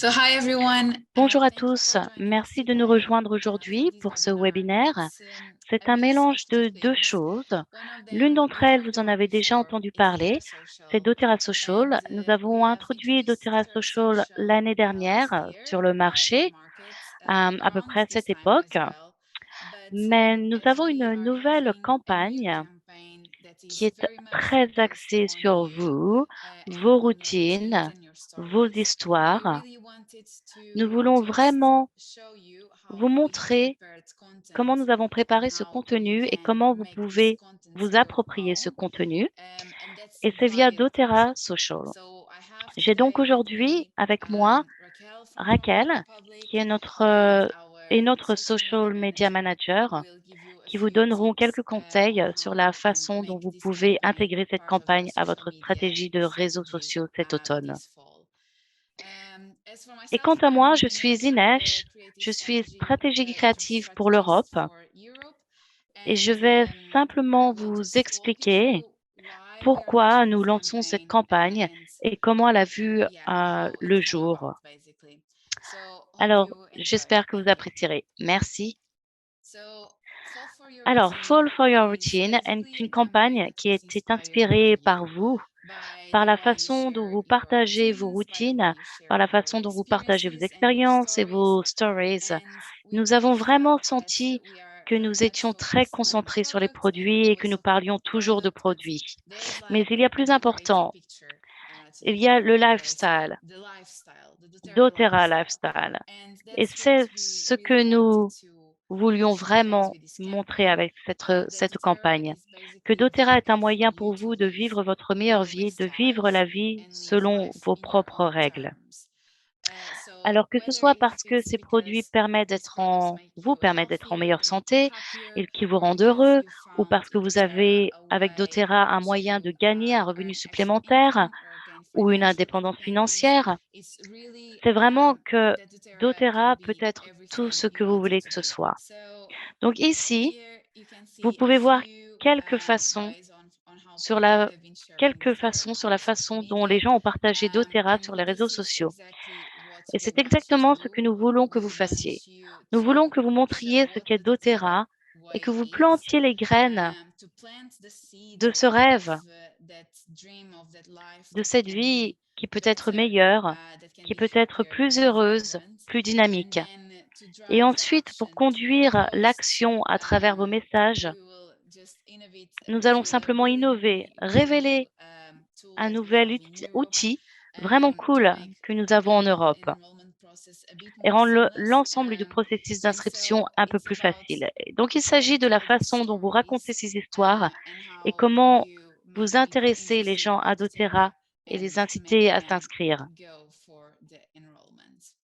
So hi everyone. Bonjour à Thank you tous, for joining us merci de nous today rejoindre for aujourd'hui this pour ce webinar. webinaire. C'est I un guess mélange it's two de deux things. choses. One of L'une them d'entre we've elles, heard vous en about avez déjà before entendu is doTERRA parler, c'est Social, doTERRA and Social. Nous we avons have introduit introduced doTERRA doTERRA Social Social l'année last dernière year sur le in the marché, market à peu around près à this cette time as époque. well. But Mais nous as avons we une are nouvelle having a new campagne campaign that qui is est very much très focused axée on sur you vous, and vos on your routines routines, and your vos stories, we histoires. really wanted Nous to voulons just vraiment show you how vous we have montrer prepared content comment nous avons and préparé ce how you contenu et can comment vous make this pouvez content vous your approprier ce own. contenu. And that's Et c'est via via doTERRA content. Social. So I have J'ai donc today with aujourd'hui me avec moi Raquel from Pomelo Raquel, Republic qui est and our notre social social media media manager who manager, will give you a qui vous few donneront tips quelques conseils on sur la how you can façon dont make vous this pouvez campaign intégrer cette part of your campagne à social votre media stratégie de réseaux this sociaux cet automne. this fall. As for Et quant myself, à moi, I'm je suis Ines. I'm the Inesh, creative je suis strategy stratégie créative pour strategist l'Europe for Europe, et je and vais I simplement will vous just walk you expliquer through why we are pourquoi launching nous this lançons cette campaign campagne and et comment elle a vu yeah, how it le came about jour. basically. So hope Alors, you enjoy. j'espère que vous Thank you. apprécierez. Merci. So Fall for Your Alors, Routine Fall for Your is Routine est basically une a campaign campagne that qui is était inspired by inspirée par you, vous, by par the la way you façon dont share vous your partagez vos routines, by the way routines, you par share la your façon dont vous partagez vos experiences and your expériences et stories. vos stories. And we Nous avons really felt vraiment that senti we are que very nous much étions très focused on concentrés sur les product and produits et que always nous talking parlions about toujours de product, but produits. there's Mais like il y a a plus greater important, picture to il this y a le campaign. There's lifestyle, the lifestyle, the doTERRA doTERRA lifestyle. Lifestyle. And Et that's what c'est we ce really que wanted nous to voulions showcase vraiment with this montrer campaign. avec That cette doTERRA campagne. is Que basically the doTERRA est un path for moyen you pour to vous de live vivre votre meilleure your vie, best de vivre life la vie and live selon life vos in your propres own règles. terms. So Alors que ce whether soit if parce que it's ces produits because these products make vous you permettent d'être en healthier meilleure and santé happier, et qui vous or rendent because heureux, you ou found parce que in vous doTERRA avez a avec way doTERRA un moyen to de gagner un revenu earn extra supplémentaire income or gain ou une financial indépendance independence, financière, it's really c'est vraiment que that doTERRA can doTERRA peut be être tout everything ce you que vous want it voulez to que ce be. soit. So Donc ici, here you can vous see a pouvez voir few quelques façons ways on how sur people la have been sharing doTERRA sur on la social façon dont les media. gens ont partagé doTERRA sur And les réseaux this is sociaux. exactly what Et we c'est want to exactement ce do. que nous voulons que vous We want fassiez. you Nous voulons to que vous show montriez ce what qu'est the doTERRA doTERRA et que way vous is, plantiez les graines to plant the seeds de of ce rêve, that dream of that life de that cette can vie be qui peut être better, meilleure, that can qui be peut être happier and plus more heureuse, vibrant. plus And dynamique. then to Et drive the ensuite, pour action to your conduire posts, l'action à travers vos messages, we will just innovate nous with allons you a simplement really, innover, really cool révéler tool un that we nouvel have in Europe, outil vraiment to cool make que nous the avons en payment Europe and enrollment process a bit et more rendre seamless. l'ensemble du processus And d'inscription so un peu it's plus about facile. Et donc, il how you s'agit de la tell these façon dont vous racontez stories, ces histoires and et how comment you vous make people intéressez les interested gens by à doTERRA doTERRA et les and make inciter à them s'inscrire. go for the enrollment.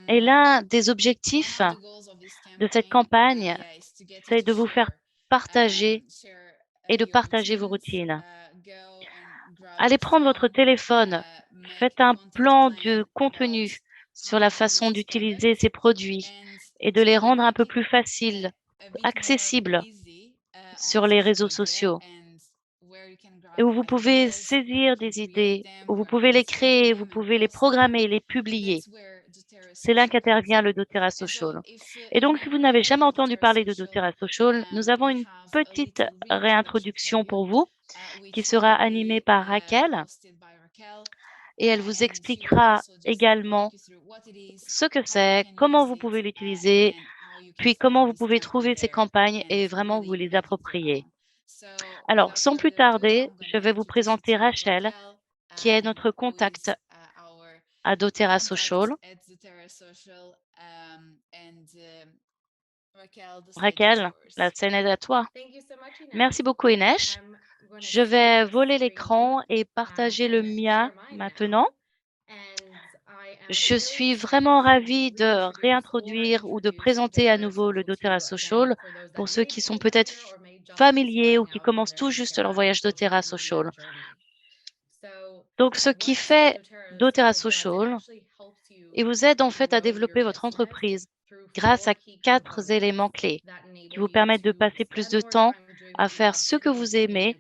Et Um, l'un des One objectifs of the goals of this de cette campaign, campagne, yeah, is to get you c'est to de vous faire share partager your vos routines, routines. go and grab Allez your prendre votre phone, téléphone, make faites a un content plan plan de about contenu sur how la to use façon this d'utiliser product ces produits and et de les to rendre un make peu it plus faciles, a bit more accessibles easy on sur les social réseaux media, sociaux and where you can et grab où vous pouvez ideas, where you saisir can des create idées, them, où vous where you pouvez can les say to créer, vous them and pouvez les post them. programmer, les And publier. that's where doTERRA C'est là Social comes qu'intervient in. le doTERRA And so Social. if Et you've donc, si vous never n'avez heard jamais of entendu doTERRA parler de Social, doTERRA Social, nous avons we une have a petite little reintroduction for réintroduction you, pour vous qui which sera will animée be par Raquel hosted by Raquel. et elle vous And she will expliquera also just walk également you through what it is, ce que how you c'est, can comment use vous it, pouvez and l'utiliser, then how you can puis comment find vous this pouvez content trouver ces there campagnes and et vraiment vous really les make it your approprier. own. So Alors, without sans plus further ado, tarder, I'm je gonna vais vous introduce you présenter to Rachel, Raquel, qui est notre who contact is our à doTERRA contact Social. at doTERRA Social. And Raquel, the stage is Raquel, la yours. scène est à toi. Thank you so much, Merci Ines. beaucoup, Inesh. I'm going to Je share vais my voler screen l'écran et partager le and mien share mine now. maintenant. And I am Je really suis excited vraiment to ravie de reintroduce or réintroduire ou de introduce présenter à doTERRA nouveau le Social to doTERRA you again Social for those pour that ceux may qui be sont a peut-être partner or may just be familiers ou starting qui out on commencent their tout juste leur doTERRA voyage social doTERRA media Social. journey. So, Donc, ce qui what fait doTERRA doTERRA Social does, it Social, actually helps il you vous aide en fait à grow your développer votre business entreprise through grâce à 4 key 4 éléments components clés that qui enable vous you permettent de to passer plus spend de more temps time doing à what you faire love ce to que do vous and aimez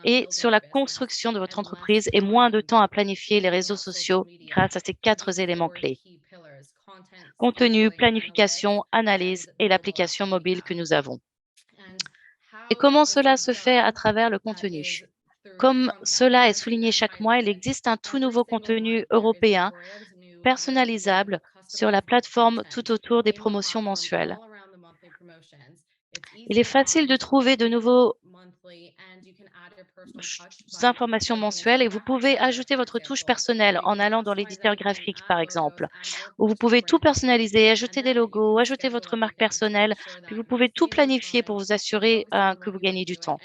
et sur la construction de votre entreprise et moins de temps à planifier les réseaux sociaux grâce à ces 4 éléments clés. Contenu, planification, analyse et l'application mobile que nous avons. Et comment cela se fait à travers le contenu? Comme cela est souligné chaque mois, il existe un tout nouveau contenu européen personnalisable sur la plateforme tout autour des promotions mensuelles. Il est facile de trouver de nouveaux informations mensuelles et vous pouvez ajouter votre touche personnelle en allant dans l'éditeur graphique, par exemple, où vous pouvez tout personnaliser, ajouter des logos, ajouter votre marque personnelle, puis vous pouvez tout planifier pour vous assurer que vous gagnez du temps.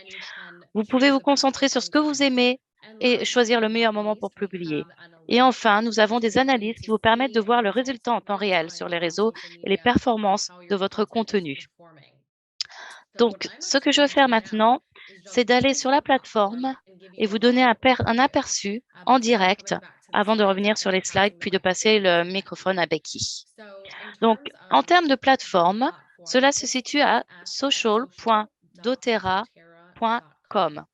Vous pouvez vous concentrer sur ce que vous aimez et choisir le meilleur moment pour publier. Et enfin, nous avons des analyses qui vous permettent de voir le résultat en temps réel sur les réseaux et les performances de votre contenu. Donc, ce que je vais faire maintenant, c'est d'aller sur la plateforme et vous donner un aperçu en direct avant de revenir sur les slides, puis de passer le microphone à Becky. Donc, en termes de plateforme, cela se situe à social.doterra.com.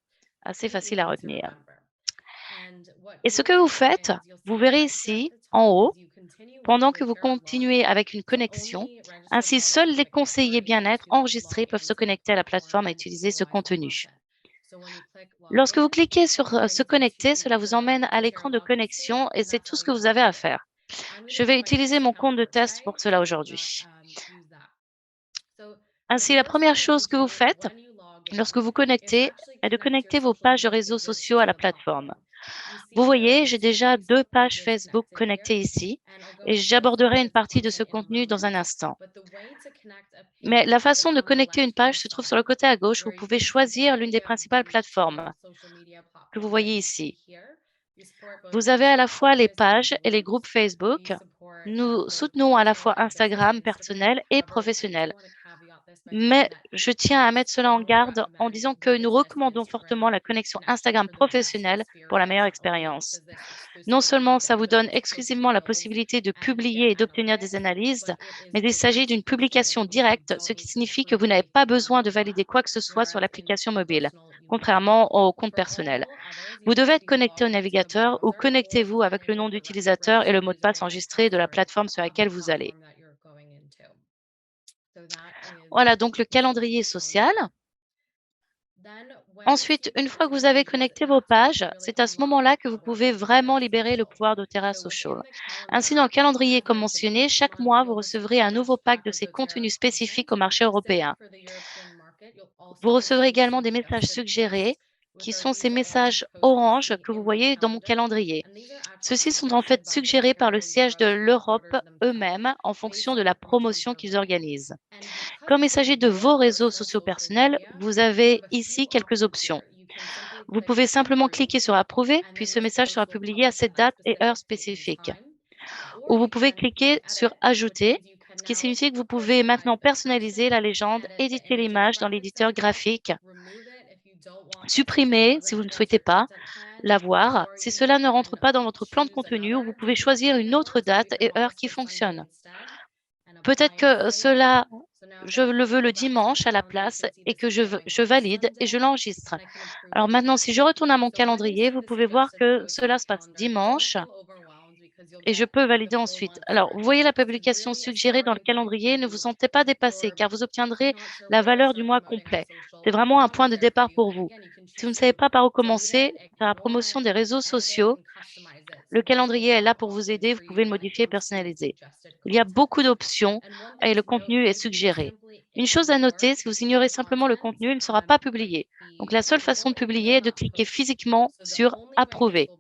Assez facile à retenir. Et ce que vous faites, vous verrez ici, en haut, pendant que vous continuez avec une connexion, ainsi seuls les conseillers bien-être enregistrés peuvent se connecter à la plateforme et utiliser ce contenu. Lorsque vous cliquez sur se connecter, cela vous emmène à l'écran de connexion et c'est tout ce que vous avez à faire. Je vais utiliser mon compte de test pour cela aujourd'hui. Ainsi, la première chose que vous faites lorsque vous connectez est de connecter vos pages de réseaux sociaux à la plateforme. Vous voyez, j'ai déjà 2 pages Facebook connectées ici et j'aborderai une partie de ce contenu dans un instant. Mais la façon de connecter une page se trouve sur le côté à gauche. Vous pouvez choisir l'une des principales plateformes que vous voyez ici. Vous avez à la fois les pages et les groupes Facebook. Nous soutenons à la fois Instagram personnel et professionnel. Mais je tiens à mettre cela en garde en disant que nous recommandons fortement la connexion Instagram professionnelle pour la meilleure expérience. Non seulement ça vous donne exclusivement la possibilité de publier et d'obtenir des analyses, mais il s'agit d'une publication directe, ce qui signifie que vous n'avez pas besoin de valider quoi que ce soit sur l'application mobile, contrairement au compte personnel. Vous devez être connecté au navigateur ou connectez-vous avec le nom d'utilisateur et le mot de passe enregistré de la plateforme sur laquelle vous allez. Voilà donc le calendrier social. Ensuite, une fois que vous avez connecté vos pages, c'est à ce moment-là que vous pouvez vraiment libérer le pouvoir d'Otera Social. Ainsi, dans le calendrier comme mentionné, chaque mois, vous recevrez un nouveau pack de ces contenus spécifiques au marché européen. Vous recevrez également des messages suggérés, qui sont ces messages orange que vous voyez dans mon calendrier. Ceux-ci sont en fait suggérés par le siège de l'Europe eux-mêmes en fonction de la promotion qu'ils organisent. Comme il s'agit de vos réseaux sociaux personnels, vous avez ici quelques options. Vous pouvez simplement cliquer sur Approuver, puis ce message sera publié à cette date et heure spécifique. Ou vous pouvez cliquer sur Ajouter, ce qui signifie que vous pouvez maintenant personnaliser la légende, éditer l'image dans l'éditeur graphique, supprimer si vous ne souhaitez pas la voir, si cela ne rentre pas dans votre plan de contenu, ou vous pouvez choisir une autre date et heure qui fonctionne. Peut-être que je le veux le dimanche à la place et que je valide et je l'enregistre. Alors maintenant, si je retourne à mon calendrier, vous pouvez voir que cela se passe dimanche et je peux valider ensuite. Alors, vous voyez la publication suggérée dans le calendrier, ne vous sentez pas dépassé car vous obtiendrez la valeur du mois complet. C'est vraiment un point de départ pour vous. Si vous ne savez pas par où commencer, faire la promotion des réseaux sociaux, le calendrier est là pour vous aider, vous pouvez le modifier et personnaliser. Il y a beaucoup d'options et le contenu est suggéré. Une chose à noter, si vous ignorez simplement le contenu, il ne sera pas publié. Donc la seule façon de publier est de cliquer physiquement sur Approuver.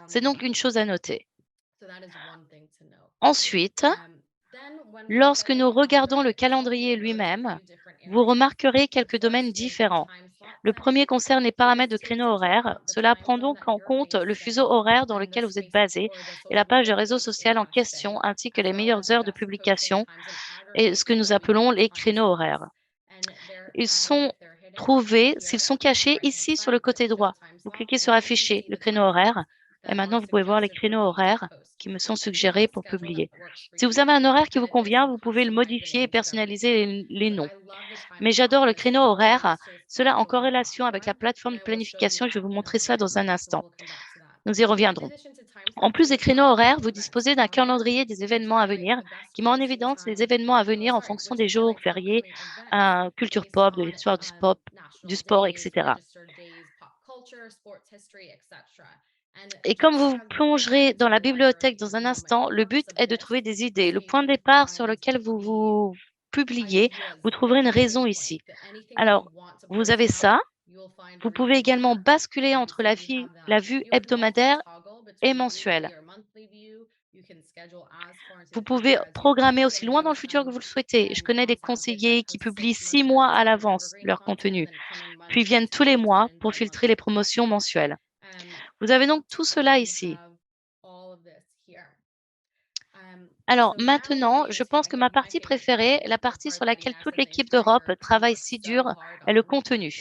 C'est donc une chose à noter. Ensuite, lorsque nous regardons le calendrier lui-même, vous remarquerez quelques domaines différents. Le premier concerne les paramètres de créneau horaire. Cela prend donc en compte le fuseau horaire dans lequel vous êtes basé et la page de réseau social en question, ainsi que les meilleures heures de publication et ce que nous appelons les créneaux horaires. Ils sont trouvés, s'ils sont cachés ici sur le côté droit. Vous cliquez sur Afficher le créneau horaire. Et maintenant, vous pouvez voir les créneaux horaires qui me sont suggérés pour publier. Si vous avez un horaire qui vous convient, vous pouvez le modifier et personnaliser les noms. Mais j'adore le créneau horaire, cela en corrélation avec la plateforme de planification. Je vais vous montrer cela dans un instant. Nous y reviendrons. En plus des créneaux horaires, vous disposez d'un calendrier des événements à venir qui met en évidence les événements à venir en fonction des jours fériés, culture pop, de l'histoire du sport, etc. Et comme vous vous plongerez dans la bibliothèque dans un instant, le but est de trouver des idées. Le point de départ sur lequel vous publiez, vous trouverez une raison ici. Alors, vous avez ça. Vous pouvez également basculer entre la vue hebdomadaire et mensuelle. Vous pouvez programmer aussi loin dans le futur que vous le souhaitez. Je connais des conseillers qui publient 6 mois à l'avance leur contenu, puis viennent tous les mois pour filtrer les promotions mensuelles. Vous avez donc tout cela ici. Alors maintenant, je pense que ma partie préférée, la partie sur laquelle toute l'équipe d'Europe travaille si dur, est le contenu.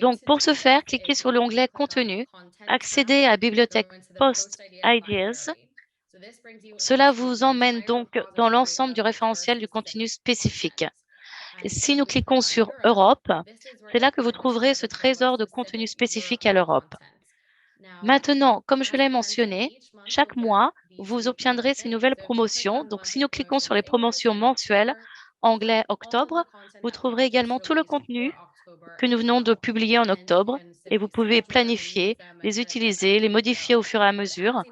Donc, pour ce faire, cliquez sur l'onglet Contenu, accédez à la bibliothèque Post Ideas. Cela vous emmène donc dans l'ensemble du référentiel du contenu spécifique. Et si nous cliquons sur Europe, c'est là que vous trouverez ce trésor de contenu spécifique à l'Europe. Maintenant, comme je l'ai mentionné, chaque mois, vous obtiendrez ces nouvelles promotions. Donc, si nous cliquons sur les promotions mensuelles, anglais octobre, vous trouverez également tout le contenu que nous venons de publier en octobre et vous pouvez planifier, les utiliser, les modifier au fur et à mesure.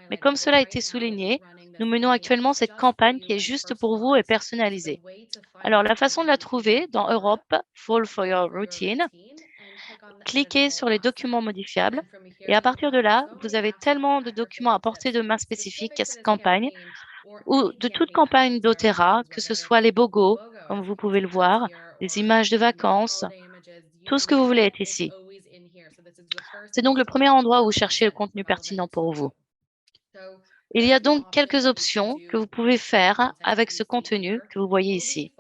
Mais comme cela a été souligné, nous menons actuellement cette campagne qui est juste pour vous et personnalisée. Alors, la façon de la trouver dans Europe, Fall for Your Routine, cliquez sur les documents modifiables et à partir de là, vous avez tellement de documents à portée de main spécifiques à cette campagne ou de toute campagne d'Otera, que ce soit les bogos, comme vous pouvez le voir, les images de vacances, tout ce que vous voulez est ici. C'est donc le premier endroit où vous cherchez le contenu pertinent pour vous. Il y a donc quelques options que vous pouvez faire avec ce contenu que vous voyez ici.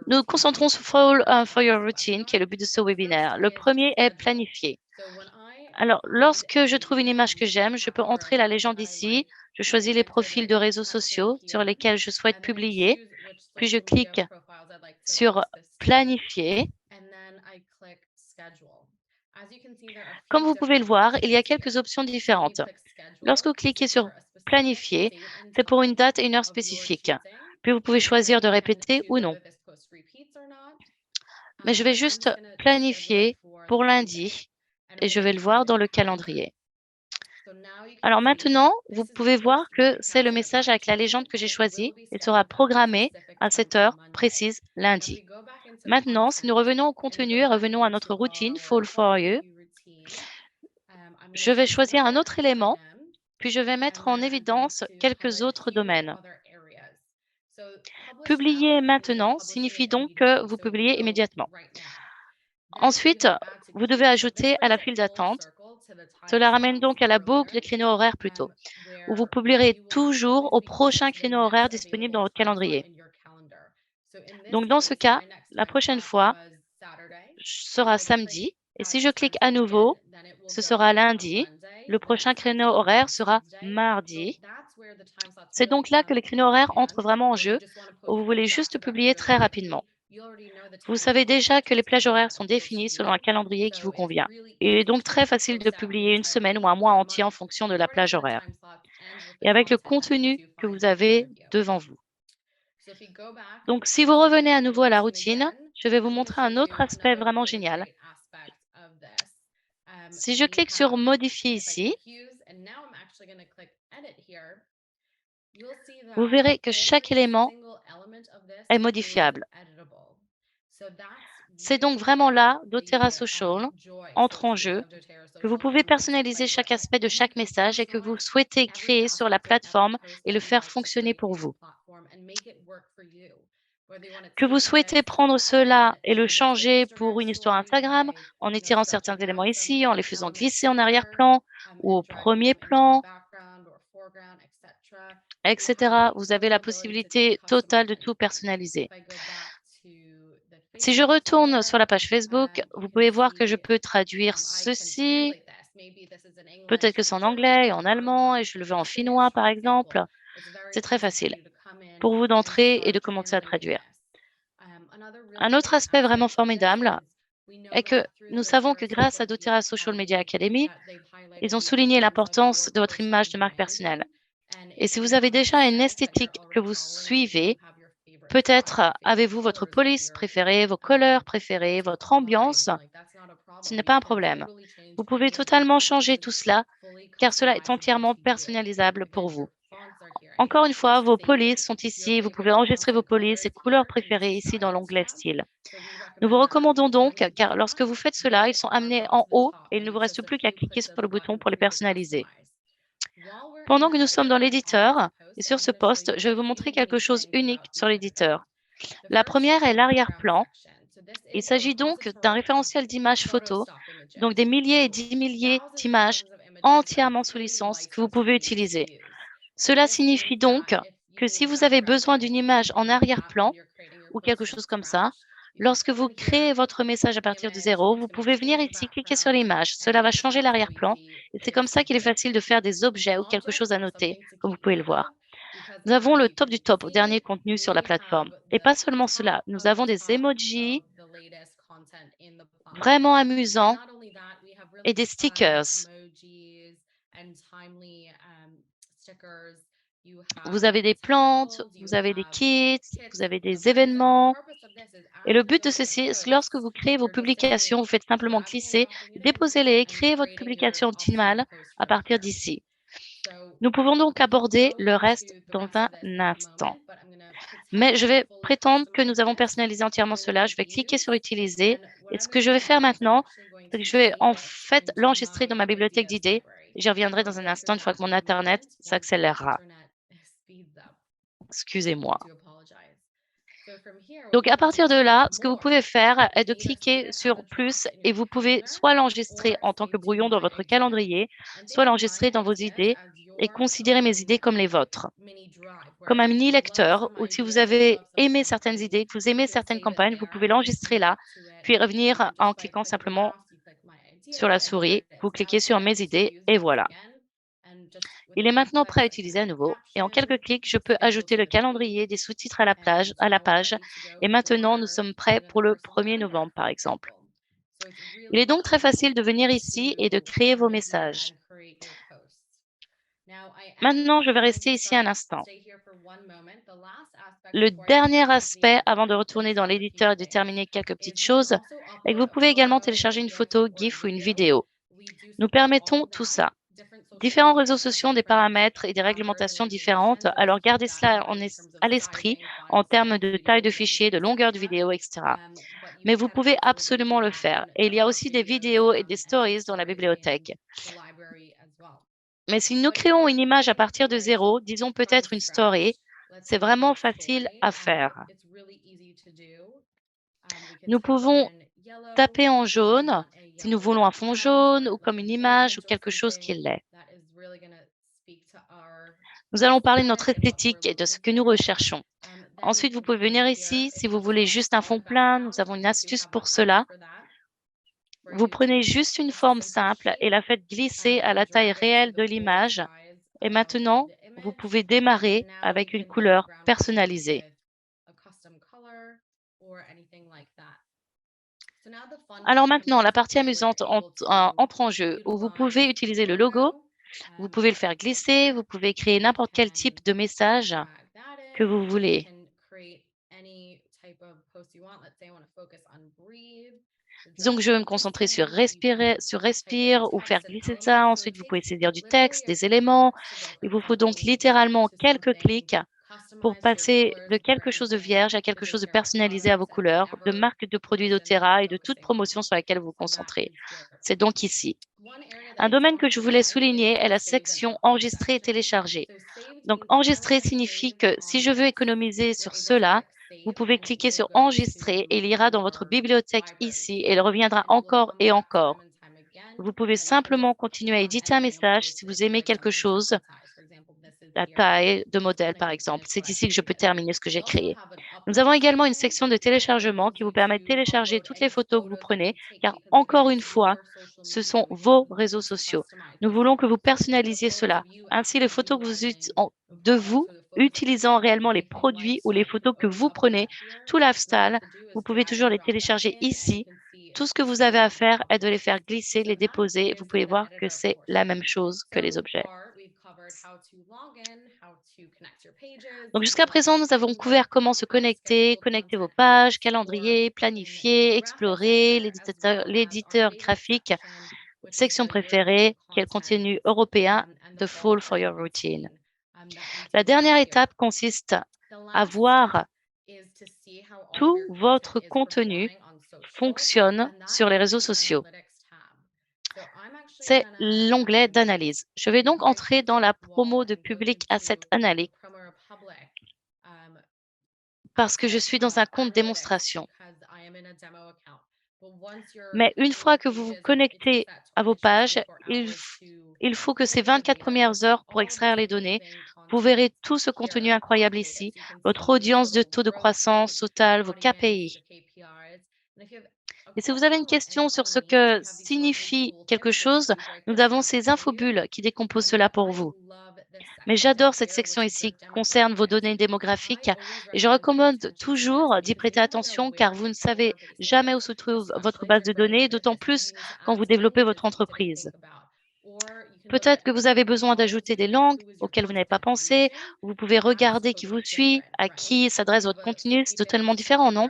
Nous nous concentrons sur Fall for Your Routine, qui est le but de ce webinaire. Le premier est planifier. Alors, lorsque je trouve une image que j'aime, je peux entrer la légende ici. Je choisis les profils de réseaux sociaux sur lesquels je souhaite publier. Puis je clique sur Planifier. Comme vous pouvez le voir, il y a quelques options différentes. Lorsque vous cliquez sur Planifier, c'est pour une date et une heure spécifique. Puis vous pouvez choisir de répéter ou non. Mais je vais juste planifier pour lundi et je vais le voir dans le calendrier. Alors maintenant, vous pouvez voir que c'est le message avec la légende que j'ai choisi. Il sera programmé à cette heure précise lundi. Maintenant, si nous revenons au contenu et revenons à notre routine Fall for You, je vais choisir un autre élément, puis je vais mettre en évidence quelques autres domaines. Publier maintenant signifie donc que vous publiez immédiatement. Ensuite, vous devez ajouter à la file d'attente. Cela ramène donc à la boucle des créneaux horaires plutôt, où vous publierez toujours au prochain créneau horaire disponible dans votre calendrier. Donc dans ce cas, la prochaine fois sera samedi. Et si je clique à nouveau, ce sera lundi. Le prochain créneau horaire sera mardi. C'est donc là que les créneaux horaires entrent vraiment en jeu, où vous voulez juste publier très rapidement. Vous savez déjà que les plages horaires sont définies selon un calendrier qui vous convient. Il est donc très facile de publier une semaine ou un mois entier en fonction de la plage horaire et avec le contenu que vous avez devant vous. Donc, si vous revenez à nouveau à la routine, je vais vous montrer un autre aspect vraiment génial. Si je clique sur Modifier ici, vous verrez que chaque élément est modifiable. C'est donc vraiment là doTERRA Social entre en jeu, que vous pouvez personnaliser chaque aspect de chaque message et que vous souhaitez créer sur la plateforme et le faire fonctionner pour vous. Que vous souhaitez prendre cela et le changer pour une histoire Instagram en étirant certains éléments ici, en les faisant glisser en arrière-plan ou au premier plan, etc. Vous avez la possibilité totale de tout personnaliser. Si je retourne sur la page Facebook, vous pouvez voir que je peux traduire ceci. Peut-être que c'est en anglais et en allemand et je le veux en finnois, par exemple. C'est très facile pour vous d'entrer et de commencer à traduire. Un autre aspect vraiment formidable est que nous savons que grâce à doTERRA Social Media Academy, ils ont souligné l'importance de votre image de marque personnelle. Et si vous avez déjà une esthétique que vous suivez, peut-être avez-vous votre police préférée, vos couleurs préférées, votre ambiance. Ce n'est pas un problème. Vous pouvez totalement changer tout cela car cela est entièrement personnalisable pour vous. Encore une fois, vos polices sont ici. Vous pouvez enregistrer vos polices et couleurs préférées ici dans l'onglet Style. Nous vous recommandons donc, car lorsque vous faites cela, ils sont amenés en haut et il ne vous reste plus qu'à cliquer sur le bouton pour les personnaliser. Pendant que nous sommes dans l'éditeur et sur ce poste, je vais vous montrer quelque chose unique sur l'éditeur. La première est l'arrière-plan. Il s'agit donc d'un référentiel d'images photos, donc des milliers et des milliers d'images entièrement sous licence que vous pouvez utiliser. Cela signifie donc que si vous avez besoin d'une image en arrière-plan ou quelque chose comme ça, lorsque vous créez votre message à partir de zéro, vous pouvez venir ici, cliquer sur l'image. Cela va changer l'arrière-plan et c'est comme ça qu'il est facile de faire des objets ou quelque chose à noter, comme vous pouvez le voir. Nous avons le top du top au dernier contenu sur la plateforme. Et pas seulement cela, nous avons des emojis vraiment amusants et des stickers. Vous avez des plantes, vous avez des kits, vous avez des événements. Et le but de ceci, c'est lorsque vous créez vos publications, vous faites simplement glisser, déposez-les, créez votre publication optimale à partir d'ici. Nous pouvons donc aborder le reste dans un instant. Mais je vais prétendre que nous avons personnalisé entièrement cela. Je vais cliquer sur Utiliser. Et ce que je vais faire maintenant, c'est que je vais en fait l'enregistrer dans ma bibliothèque d'idées. J'y reviendrai dans un instant une fois que mon Internet s'accélérera. Excusez-moi. Donc, à partir de là, ce que vous pouvez faire est de cliquer sur plus et vous pouvez soit l'enregistrer en tant que brouillon dans votre calendrier, soit l'enregistrer dans vos idées et considérer mes idées comme les vôtres. Comme un mini lecteur, ou si vous avez aimé certaines idées, que vous aimez certaines campagnes, vous pouvez l'enregistrer là, puis revenir en cliquant simplement sur la souris. Vous cliquez sur mes idées et voilà. Il est maintenant prêt à utiliser à nouveau et en quelques clics, je peux ajouter le calendrier des sous-titres à la page et maintenant, nous sommes prêts pour le 1er novembre, par exemple. Il est donc très facile de venir ici et de créer vos messages. Maintenant, je vais rester ici un instant. Le dernier aspect, avant de retourner dans l'éditeur et de terminer quelques petites choses, est que vous pouvez également télécharger une photo, GIF ou une vidéo. Nous permettons tout ça. Différents réseaux sociaux ont des paramètres et des réglementations différentes, alors gardez cela à l'esprit en termes de taille de fichier, de longueur de vidéo, etc. Mais vous pouvez absolument le faire. Et il y a aussi des vidéos et des stories dans la bibliothèque. Mais si nous créons une image à partir de zéro, disons peut-être une story, c'est vraiment facile à faire. Nous pouvons taper en jaune si nous voulons un fond jaune ou comme une image ou quelque chose qui l'est. Nous allons parler de notre esthétique et de ce que nous recherchons. Ensuite, vous pouvez venir ici. Si vous voulez juste un fond plein, nous avons une astuce pour cela. Vous prenez juste une forme simple et la faites glisser à la taille réelle de l'image. Et maintenant, vous pouvez démarrer avec une couleur personnalisée. Alors maintenant, la partie amusante entre en jeu où vous pouvez utiliser le logo, vous pouvez le faire glisser, vous pouvez créer n'importe quel type de message que vous voulez. Disons que je veux me concentrer sur respire ou faire glisser ça. Ensuite, vous pouvez saisir du texte, des éléments. Il vous faut donc littéralement quelques clics pour passer de quelque chose de vierge à quelque chose de personnalisé à vos couleurs, de marque de produits doTERRA et de toute promotion sur laquelle vous vous concentrez. C'est donc ici. Un domaine que je voulais souligner est la section enregistrer et télécharger. Donc, enregistrer signifie que si je veux économiser sur cela, vous pouvez cliquer sur enregistrer et il ira dans votre bibliothèque ici et il reviendra encore et encore. Vous pouvez simplement continuer à éditer un message si vous aimez quelque chose. la taille de modèle, par exemple. C'est ici que je peux terminer ce que j'ai créé. Nous avons également une section de téléchargement qui vous permet de télécharger toutes les photos que vous prenez, car encore une fois, ce sont vos réseaux sociaux. Nous voulons que vous personnalisiez cela. Ainsi, les photos que de vous, utilisant réellement les produits ou les photos que vous prenez, tout lifestyle, vous pouvez toujours les télécharger ici. Tout ce que vous avez à faire est de les faire glisser, les déposer. Vous pouvez voir que c'est la même chose que les objets. Donc jusqu'à présent, nous avons couvert comment se connecter, connecter vos pages, calendrier, planifier, explorer, l'éditeur graphique, section préférée, qui est le contenu européen de Fall for Your Routine. La dernière étape consiste à voir tout votre contenu fonctionne sur les réseaux sociaux. C'est l'onglet d'analyse. Je vais donc entrer dans la promo de Public Asset Analytics parce que je suis dans un compte démonstration. Mais une fois que vous vous connectez à vos pages, il faut que ces 24 premières heures pour extraire les données. Vous verrez tout ce contenu incroyable ici, votre audience de taux de croissance total, vos KPI. Et si vous avez une question sur ce que signifie quelque chose, nous avons ces infobules qui décomposent cela pour vous. Mais j'adore cette section ici qui concerne vos données démographiques et je recommande toujours d'y prêter attention car vous ne savez jamais où se trouve votre base de données, d'autant plus quand vous développez votre entreprise. Peut-être que vous avez besoin d'ajouter des langues auxquelles vous n'avez pas pensé. Vous pouvez regarder qui vous suit, à qui s'adresse votre contenu. C'est totalement différent, non?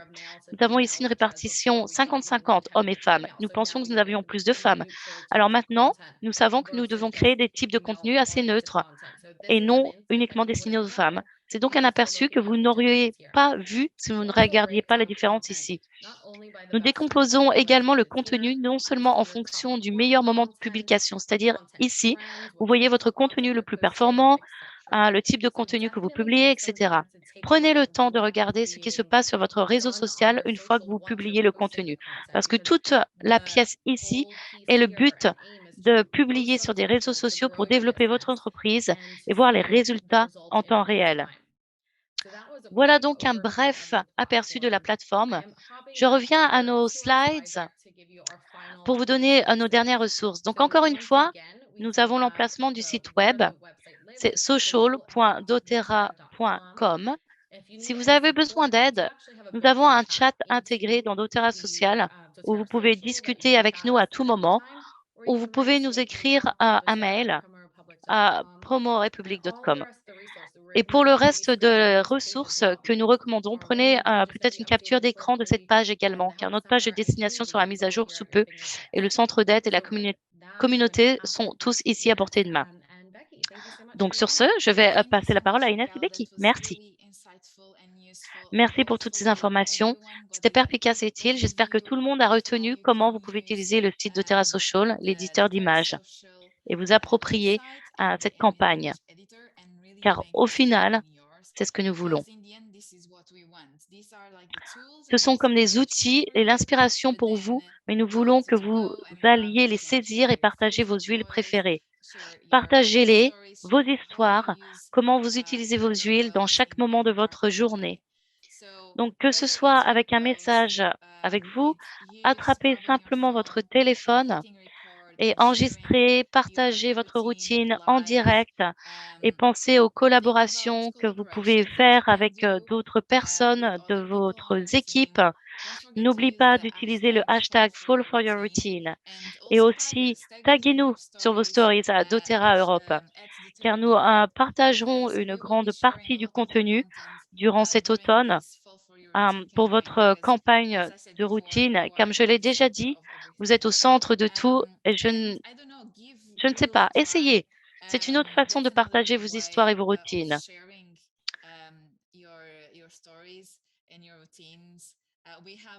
Nous avons ici une répartition 50-50 hommes et femmes. Nous pensions que nous avions plus de femmes. Alors maintenant, nous savons que nous devons créer des types de contenus assez neutres et non uniquement destinés aux femmes. C'est donc un aperçu que vous n'auriez pas vu si vous ne regardiez pas la différence ici. Nous décomposons également le contenu non seulement en fonction du meilleur moment de publication, c'est-à-dire ici, vous voyez votre contenu le plus performant, le type de contenu que vous publiez, etc. Prenez le temps de regarder ce qui se passe sur votre réseau social une fois que vous publiez le contenu, parce que toute la pièce ici est le but de publier sur des réseaux sociaux pour développer votre entreprise et voir les résultats en temps réel. Voilà donc un bref aperçu de la plateforme. Je reviens à nos slides pour vous donner nos dernières ressources. Donc, encore une fois, nous avons l'emplacement du site web. C'est social.doterra.com. Si vous avez besoin d'aide, nous avons un chat intégré dans doTERRA Social où vous pouvez discuter avec nous à tout moment, ou vous pouvez nous écrire un mail à promorepublic.com. Et pour le reste de ressources que nous recommandons, prenez peut-être une capture d'écran de cette page également, car notre page de destination sera mise à jour sous peu et le centre d'aide et la communauté sont tous ici à portée de main. Donc sur ce, je vais passer la parole à Inès et Becky. Merci. Merci pour toutes ces informations. C'était perspicace et utile. J'espère que tout le monde a retenu comment vous pouvez utiliser le site doTERRA Social, l'éditeur d'images, et vous approprier cette campagne. Car au final, c'est ce que nous voulons. Ce sont comme des outils et l'inspiration pour vous, mais nous voulons que vous alliez les saisir et partager vos huiles préférées. Partagez-les, vos histoires, comment vous utilisez vos huiles dans chaque moment de votre journée. Donc, que ce soit avec un message avec vous, attrapez simplement votre téléphone et enregistrez, partagez votre routine en direct et pensez aux collaborations que vous pouvez faire avec d'autres personnes de votre équipe. N'oubliez pas d'utiliser le hashtag Fall for Your Routine et aussi taguez-nous sur vos stories à doTERRA Europe, car nous partagerons une grande partie du contenu durant cet automne pour votre campagne de routine. Comme je l'ai déjà dit, vous êtes au centre de tout et je ne sais pas, essayez. C'est une autre façon de partager vos histoires et vos routines.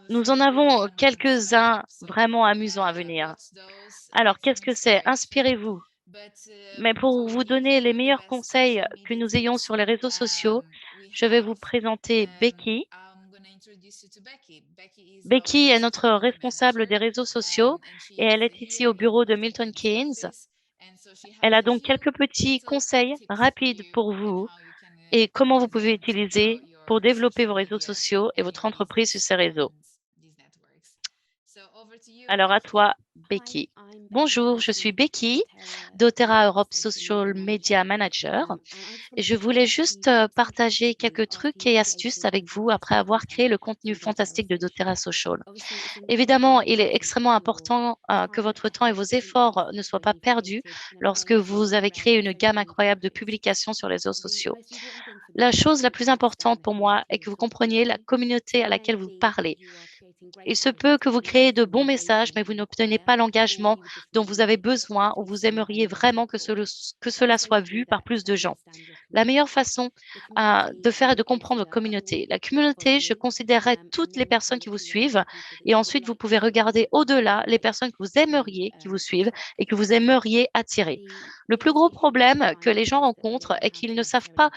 Nous en avons quelques-uns vraiment amusants à venir. Alors, qu'est-ce que c'est? Inspirez-vous. Mais pour vous donner les meilleurs conseils que nous ayons sur les réseaux sociaux, je vais vous présenter Becky. Becky est notre responsable des réseaux sociaux et elle est ici au bureau de Milton Keynes. Elle a donc quelques petits conseils rapides pour vous et comment vous pouvez utiliser pour développer vos réseaux sociaux et votre entreprise sur ces réseaux. Alors à toi, Becky. Bonjour, je suis Becky, doTERRA Europe Social Media Manager. Et je voulais juste partager quelques trucs et astuces avec vous après avoir créé le contenu fantastique de doTERRA Social. Évidemment, il est extrêmement important que votre temps et vos efforts ne soient pas perdus lorsque vous avez créé une gamme incroyable de publications sur les réseaux sociaux. La chose la plus importante pour moi est que vous compreniez la communauté à laquelle vous parlez. Il se peut que vous créez de bons messages, mais vous n'obtenez pas l'engagement dont vous avez besoin ou vous aimeriez vraiment que cela soit vu par plus de gens. La meilleure façon de faire est de comprendre votre communauté. La communauté, je considérerais toutes les personnes qui vous suivent et ensuite vous pouvez regarder au-delà les personnes que vous aimeriez qui vous suivent et que vous aimeriez attirer. Le plus gros problème que les gens rencontrent est qu'ils ne savent pas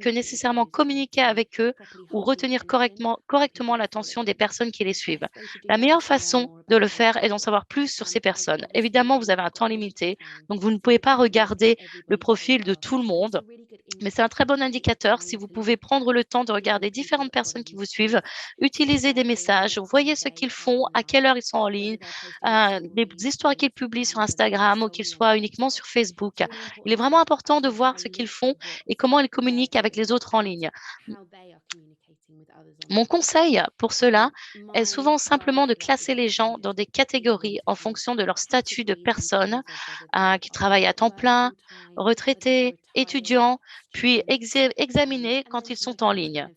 que nécessairement communiquer avec eux ou retenir correctement l'attention des personnes qui les suivent. La meilleure façon de le faire est d'en savoir plus sur ces personnes. Évidemment, vous avez un temps limité, donc vous ne pouvez pas regarder le profil de tout le monde, mais c'est un très bon indicateur si vous pouvez prendre le temps de regarder différentes personnes qui vous suivent, utiliser des messages, voyez ce qu'ils font, à quelle heure ils sont en ligne, les histoires qu'ils publient sur Instagram ou qu'ils soient uniquement sur Facebook. Il est vraiment important de voir ce qu'ils font et comment ils communiquent avec les autres en ligne. Mon conseil pour cela est souvent simplement de classer les gens dans des catégories en fonction de leur statut de personne qui travaillent à temps plein, retraités, étudiants, puis examiner quand ils sont en ligne.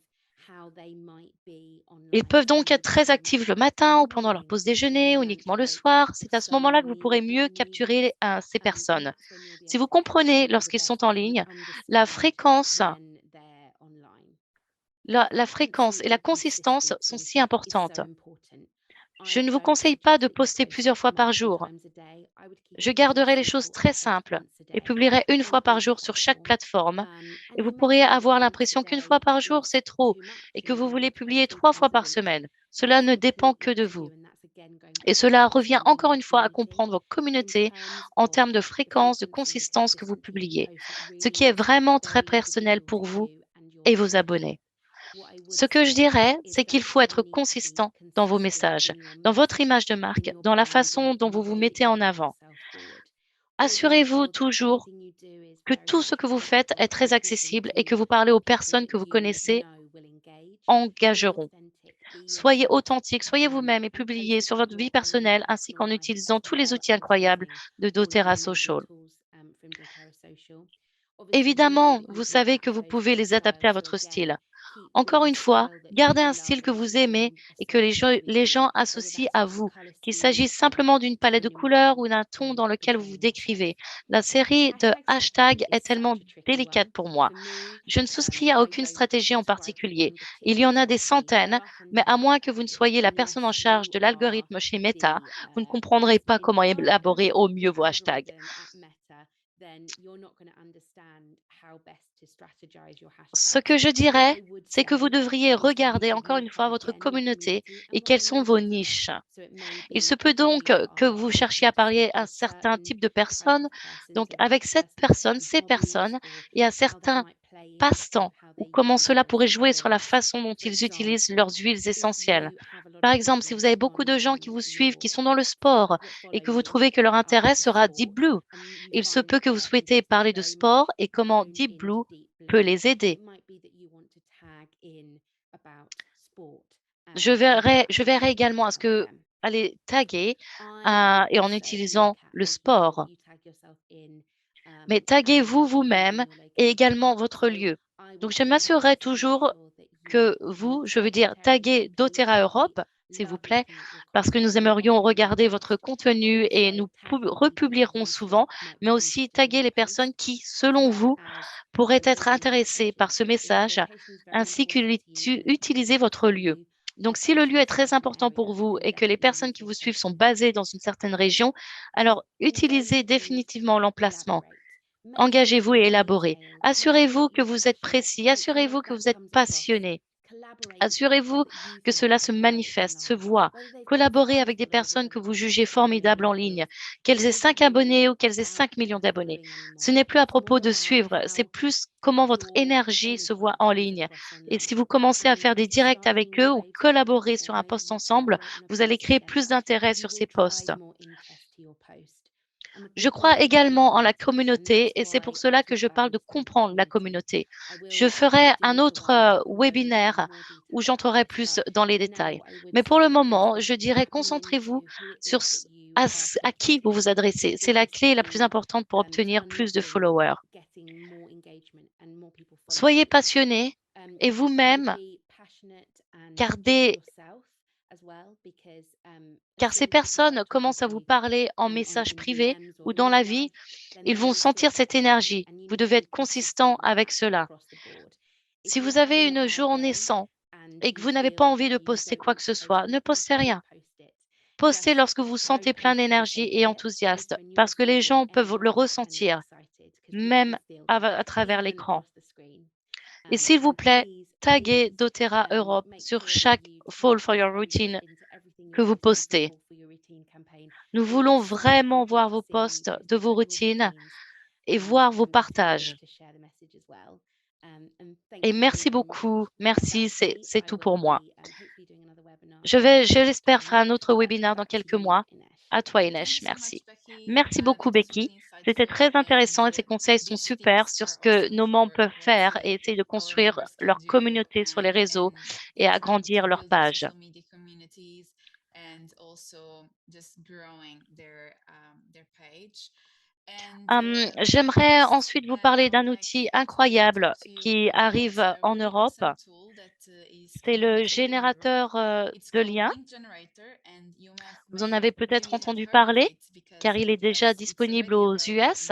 Ils peuvent donc être très actifs le matin ou pendant leur pause déjeuner, ou uniquement le soir. C'est à ce moment-là que vous pourrez mieux capturer ces personnes. Si vous comprenez lorsqu'ils sont en ligne, la fréquence et la consistance sont si importantes. Je ne vous conseille pas de poster plusieurs fois par jour. Je garderai les choses très simples et publierai une fois par jour sur chaque plateforme. Et vous pourriez avoir l'impression qu'une fois par jour, c'est trop et que vous voulez publier 3 fois par semaine. Cela ne dépend que de vous. Et cela revient encore une fois à comprendre vos communautés en termes de fréquence, de consistance que vous publiez, ce qui est vraiment très personnel pour vous et vos abonnés. Ce que je dirais, c'est qu'il faut être consistant dans vos messages, dans votre image de marque, dans la façon dont vous vous mettez en avant. Assurez-vous toujours que tout ce que vous faites est très accessible et que vous parlez aux personnes que vous connaissez engageront. Soyez authentique, soyez vous-même et publiez sur votre vie personnelle ainsi qu'en utilisant tous les outils incroyables de doTERRA Social. Évidemment, vous savez que vous pouvez les adapter à votre style. Encore une fois, gardez un style que vous aimez et que les gens associent à vous, qu'il s'agisse simplement d'une palette de couleurs ou d'un ton dans lequel vous vous décrivez. La série de hashtags est tellement délicate pour moi. Je ne souscris à aucune stratégie en particulier. Il y en a des centaines, mais à moins que vous ne soyez la personne en charge de l'algorithme chez Meta, vous ne comprendrez pas comment élaborer au mieux vos hashtags. Ce que je dirais, c'est que vous devriez regarder encore une fois votre communauté et quelles sont vos niches. Il se peut donc que vous cherchiez à parler à un certain type de personnes. Donc, avec cette personne, ces personnes, il y a certains passe-temps ou comment cela pourrait jouer sur la façon dont ils utilisent leurs huiles essentielles. Par exemple, si vous avez beaucoup de gens qui vous suivent, qui sont dans le sport et que vous trouvez que leur intérêt sera Deep Blue, il se peut que vous souhaitez parler de sport et comment Deep Blue peut les aider. Je verrai également à ce que aller taguer et en utilisant le sport. Mais taguez-vous vous-même et également votre lieu. Donc, je m'assurerai toujours que vous, je veux dire, taguez doTERRA Europe, s'il vous plaît, parce que nous aimerions regarder votre contenu et nous republierons souvent, mais aussi taguer les personnes qui, selon vous, pourraient être intéressées par ce message, ainsi qu'utiliser votre lieu. Donc, si le lieu est très important pour vous et que les personnes qui vous suivent sont basées dans une certaine région, alors utilisez définitivement l'emplacement. Engagez-vous et élaborez. Assurez-vous que vous êtes précis, assurez-vous que vous êtes passionné. Assurez-vous que cela se manifeste, se voit. Collaborez avec des personnes que vous jugez formidables en ligne, qu'elles aient 5 abonnés ou qu'elles aient 5 millions d'abonnés. Ce n'est plus à propos de suivre, c'est plus comment votre énergie se voit en ligne. Et si vous commencez à faire des directs avec eux ou collaborer sur un post ensemble, vous allez créer plus d'intérêt sur ces posts. Je crois également en la communauté et c'est pour cela que je parle de comprendre la communauté. Je ferai un autre webinaire où j'entrerai plus dans les détails. Mais pour le moment, je dirais concentrez-vous sur à qui vous vous adressez. C'est la clé la plus importante pour obtenir plus de followers. Soyez passionné et vous-même gardez car ces personnes commencent à vous parler en message privé ou dans la vie, ils vont sentir cette énergie. Vous devez être consistant avec cela. Si vous avez une journée sans et que vous n'avez pas envie de poster quoi que ce soit, ne postez rien. Postez lorsque vous vous sentez plein d'énergie et enthousiaste, parce que les gens peuvent le ressentir, même à travers l'écran. Et s'il vous plaît, taguez doTERRA Europe sur chaque Fall for Your Routine que vous postez. Nous voulons vraiment voir vos posts de vos routines et voir vos partages. Et merci beaucoup. Merci, c'est tout pour moi. Je l'espère, faire un autre webinaire dans quelques mois. À toi, Inesh. Merci. Merci beaucoup, Becky. C'était très intéressant et ces conseils sont super sur ce que nos membres peuvent faire et essayer de construire leur communauté sur les réseaux et agrandir leur page. J'aimerais ensuite vous parler d'un outil incroyable qui arrive en Europe. C'est le générateur de liens. Vous en avez peut-être entendu parler car il est déjà disponible aux US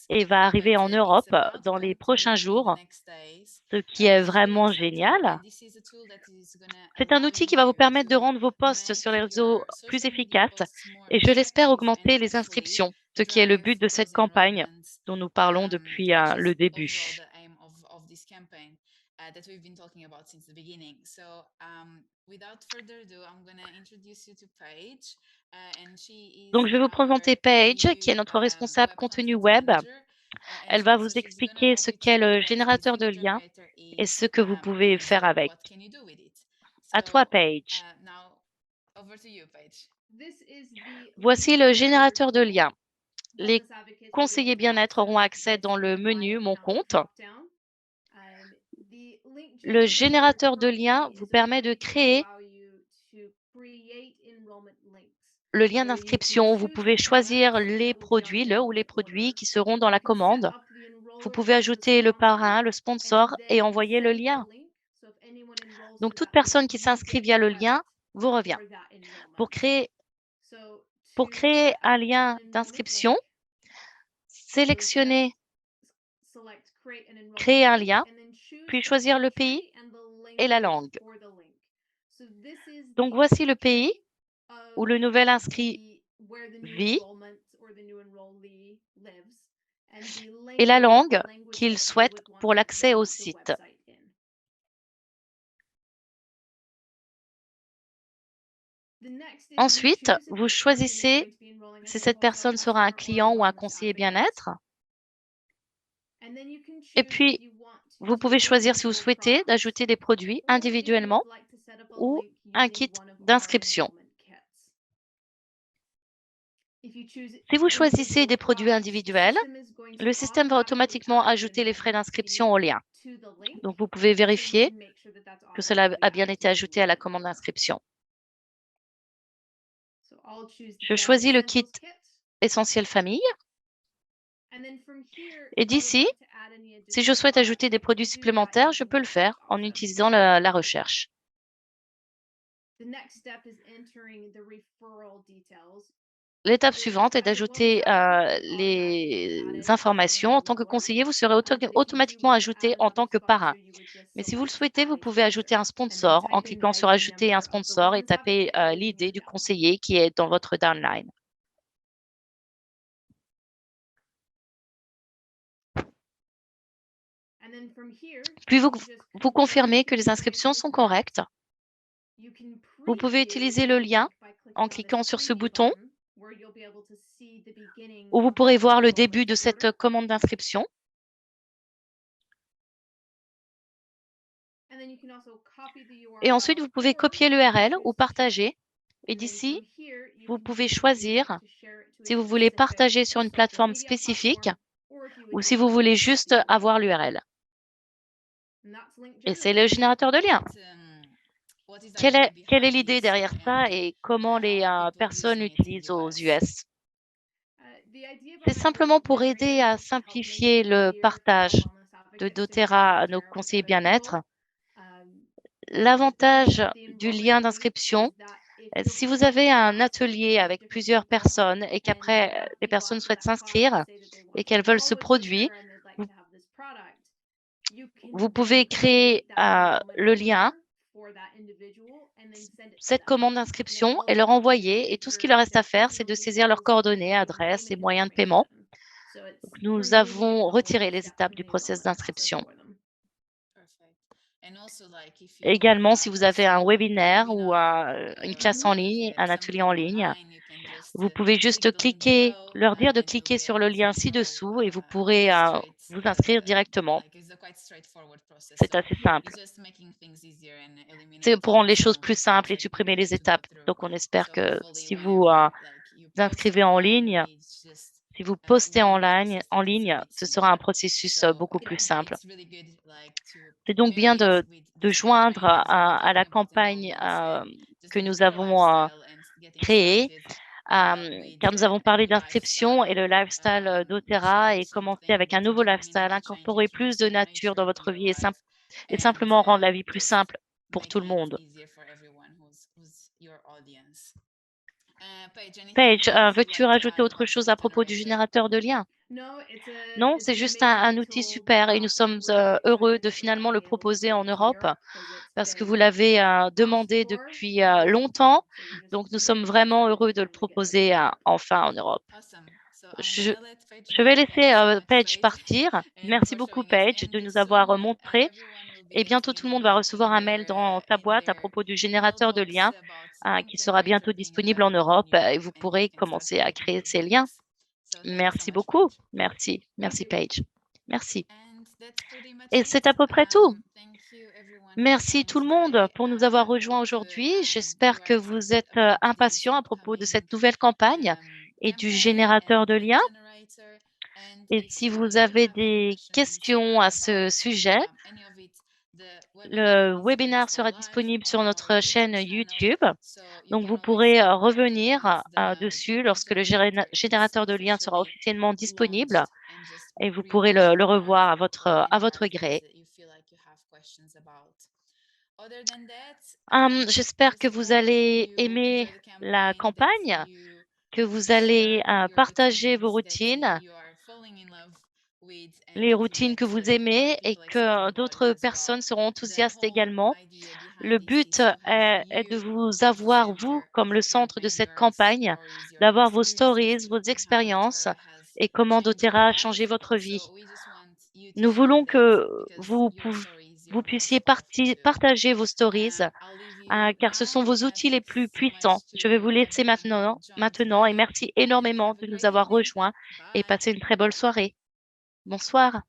et va arriver en Europe dans les prochains jours, ce qui est vraiment génial. C'est un outil qui va vous permettre de rendre vos posts sur les réseaux plus efficaces et je l'espère augmenter les inscriptions, ce qui est le but de cette campagne dont nous parlons depuis le début. That we've been talking about since the beginning. So without further ado, I'm going to introduce you to Paige. And she is Donc, je vais vous présenter Paige, qui est notre responsable contenu web. Elle va vous expliquer ce qu'est le générateur de liens et ce que vous pouvez faire avec. À toi, Paige. Voici le générateur de liens. Les conseillers bien-être auront accès dans le menu Mon compte. Le générateur de liens vous permet de créer le lien d'inscription. Vous pouvez choisir les produits, le ou les produits qui seront dans la commande. Vous pouvez ajouter le parrain, le sponsor et envoyer le lien. Donc, toute personne qui s'inscrit via le lien vous revient. Pour créer un lien d'inscription, sélectionnez Créer un lien, puis choisir le pays et la langue. Donc, voici le pays où le nouvel inscrit vit et la langue qu'il souhaite pour l'accès au site. Ensuite, vous choisissez si cette personne sera un client ou un conseiller bien-être. Et puis, vous pouvez choisir si vous souhaitez d'ajouter des produits individuellement ou un kit d'inscription. Si vous choisissez des produits individuels, le système va automatiquement ajouter les frais d'inscription au lien. Donc, vous pouvez vérifier que cela a bien été ajouté à la commande d'inscription. Je choisis le kit Essentiel Famille. Et d'ici, si je souhaite ajouter des produits supplémentaires, je peux le faire en utilisant la recherche. L'étape suivante est d'ajouter les informations. En tant que conseiller, vous serez automatiquement ajouté en tant que parrain. Mais si vous le souhaitez, vous pouvez ajouter un sponsor en cliquant sur Ajouter un sponsor et taper l'idée du conseiller qui est dans votre downline. Puis vous confirmez que les inscriptions sont correctes. Vous pouvez utiliser le lien en cliquant sur ce bouton où vous pourrez voir le début de cette commande d'inscription. Et ensuite, vous pouvez copier l'URL ou partager. Et d'ici, vous pouvez choisir si vous voulez partager sur une plateforme spécifique ou si vous voulez juste avoir l'URL. Et c'est le générateur de liens. Quelle est l'idée derrière ça et comment les personnes l'utilisent aux US? C'est simplement pour aider à simplifier le partage de doTERRA à nos conseillers bien-être. L'avantage du lien d'inscription, si vous avez un atelier avec plusieurs personnes et qu'après les personnes souhaitent s'inscrire et qu'elles veulent ce produit, vous pouvez créer le lien, cette commande d'inscription et leur envoyer. Et tout ce qu'il leur reste à faire, c'est de saisir leurs coordonnées, adresses et moyens de paiement. Donc, nous avons retiré les étapes du processus d'inscription. Également, si vous avez un webinaire ou une classe en ligne, un atelier en ligne, vous pouvez juste cliquer, leur dire de cliquer sur le lien ci-dessous et vous pourrez vous inscrire directement. C'est assez simple. C'est pour rendre les choses plus simples et supprimer les étapes. Donc, on espère que si vous inscrivez en ligne, si vous postez en ligne, ce sera un processus beaucoup plus simple. C'est donc bien de joindre à la campagne que nous avons créée, car nous avons parlé d'inscription et le lifestyle doTERRA et commencer avec un nouveau lifestyle, incorporer plus de nature dans votre vie et simplement rendre la vie plus simple pour tout le monde. Paige, veux-tu rajouter autre chose à propos du générateur de liens? Non, c'est juste un outil super et nous sommes heureux de finalement le proposer en Europe parce que vous l'avez demandé depuis longtemps. Donc, nous sommes vraiment heureux de le proposer enfin en Europe. Je vais laisser Paige partir. Merci beaucoup, Paige, de nous avoir montré. Et bientôt, tout le monde va recevoir un mail dans ta boîte à propos du générateur de liens qui sera bientôt disponible en Europe et vous pourrez commencer à créer ces liens. Merci beaucoup. Merci. Merci, Paige. Merci. Et c'est à peu près tout. Merci tout le monde pour nous avoir rejoints aujourd'hui. J'espère que vous êtes impatients à propos de cette nouvelle campagne et du générateur de liens. Et si vous avez des questions à ce sujet, le webinaire sera disponible sur notre chaîne YouTube. Donc, vous pourrez revenir dessus lorsque le générateur de liens sera officiellement disponible et vous pourrez le revoir à votre gré. J'espère que vous allez aimer la campagne, que vous allez partager vos routines, les routines que vous aimez et que d'autres personnes seront enthousiastes également. Le but est de vous avoir, vous, comme le centre de cette campagne, d'avoir vos stories, vos expériences et comment doTERRA a changé votre vie. Nous voulons que vous puissiez partager vos stories car ce sont vos outils les plus puissants. Je vais vous laisser maintenant et merci énormément de nous avoir rejoints et passez une très bonne soirée. Bonsoir.